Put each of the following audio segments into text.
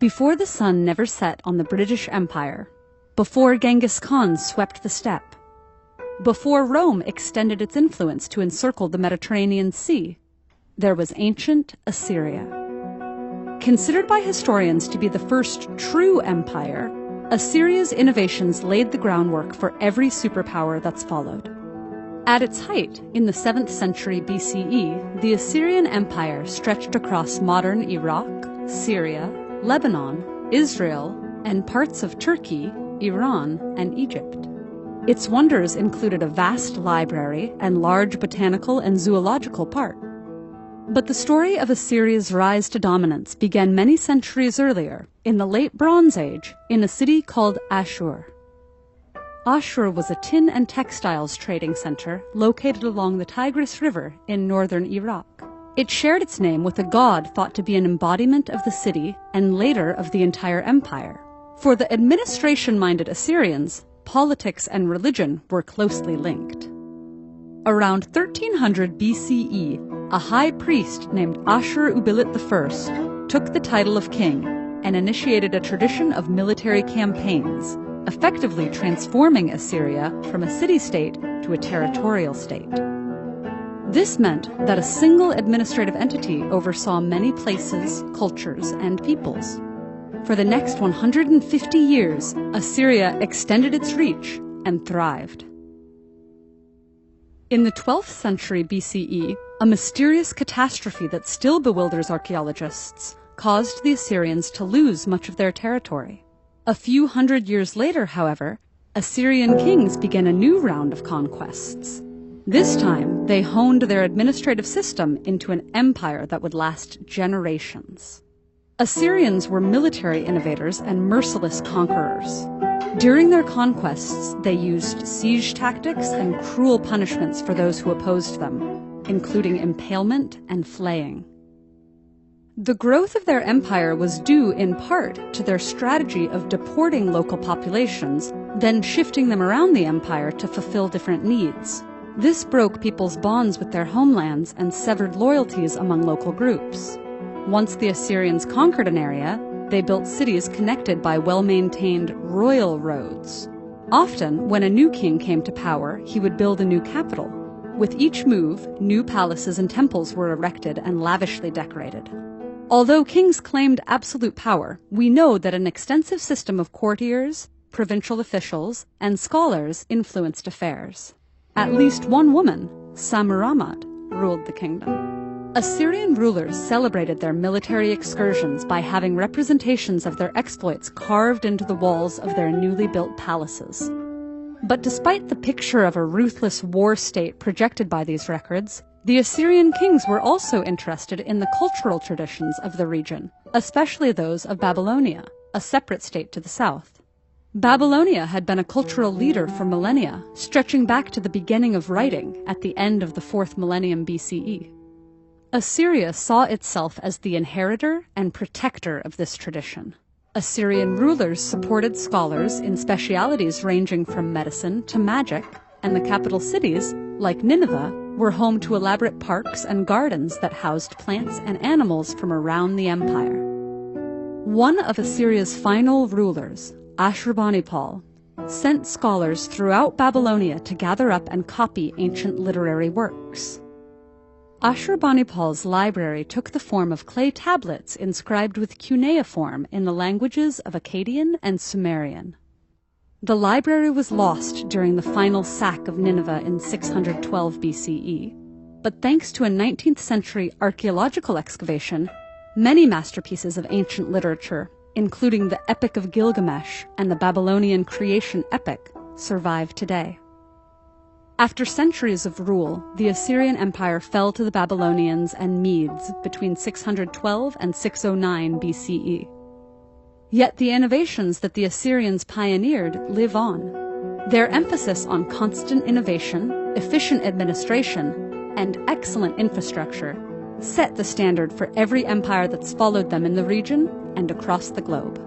Before the sun never set on the British Empire, before Genghis Khan swept the steppe, before Rome extended its influence to encircle the Mediterranean Sea, there was ancient Assyria. Considered by historians to be the first true empire, Assyria's innovations laid the groundwork for every superpower that's followed. At its height, in the 7th century BCE, the Assyrian Empire stretched across modern Iraq, Syria, Lebanon, Israel, and parts of Turkey, Iran, and Egypt. Its wonders included a vast library and large botanical and zoological park. But the story of Assyria's rise to dominance began many centuries earlier, in the late Bronze Age, in a city called Ashur. Ashur was a tin and textiles trading center located along the Tigris River in northern Iraq. It shared its name with a god thought to be an embodiment of the city and later of the entire empire. For the administration-minded Assyrians, politics and religion were closely linked. Around 1300 BCE, a high priest named Ashur-uballit I took the title of king and initiated a tradition of military campaigns, effectively transforming Assyria from a city-state to a territorial state. This meant that a single administrative entity oversaw many places, cultures, and peoples. For the next 150 years, Assyria extended its reach and thrived. In the 12th century BCE, a mysterious catastrophe that still bewilders archaeologists caused the Assyrians to lose much of their territory. A few hundred years later, however, Assyrian kings began a new round of conquests. This time, they honed their administrative system into an empire that would last generations. Assyrians were military innovators and merciless conquerors. During their conquests, they used siege tactics and cruel punishments for those who opposed them, including impalement and flaying. The growth of their empire was due in part to their strategy of deporting local populations, then shifting them around the empire to fulfill different needs. This broke people's bonds with their homelands and severed loyalties among local groups. Once the Assyrians conquered an area, they built cities connected by well-maintained royal roads. Often, when a new king came to power, he would build a new capital. With each move, new palaces and temples were erected and lavishly decorated. Although kings claimed absolute power, we know that an extensive system of courtiers, provincial officials, and scholars influenced affairs. At least one woman, Samuramat, ruled the kingdom. Assyrian rulers celebrated their military excursions by having representations of their exploits carved into the walls of their newly built palaces. But despite the picture of a ruthless war state projected by these records, the Assyrian kings were also interested in the cultural traditions of the region, especially those of Babylonia, a separate state to the south. Babylonia had been a cultural leader for millennia, stretching back to the beginning of writing at the end of the 4th millennium BCE. Assyria saw itself as the inheritor and protector of this tradition. Assyrian rulers supported scholars in specialities ranging from medicine to magic, and the capital cities, like Nineveh, were home to elaborate parks and gardens that housed plants and animals from around the empire. One of Assyria's final rulers, Ashurbanipal, sent scholars throughout Babylonia to gather up and copy ancient literary works. Ashurbanipal's library took the form of clay tablets inscribed with cuneiform in the languages of Akkadian and Sumerian. The library was lost during the final sack of Nineveh in 612 BCE, but thanks to a 19th century archaeological excavation, many masterpieces of ancient literature, including the Epic of Gilgamesh and the Babylonian creation epic, survive today. After centuries of rule, the Assyrian Empire fell to the Babylonians and Medes between 612 and 609 BCE. Yet the innovations that the Assyrians pioneered live on. Their emphasis on constant innovation, efficient administration, and excellent infrastructure set the standard for every empire that's followed them in the region and across the globe.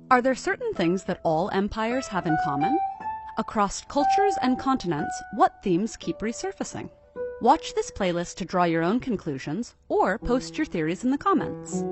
Are there certain things that all empires have in common? Across cultures and continents, what themes keep resurfacing? Watch this playlist to draw your own conclusions or post your theories in the comments.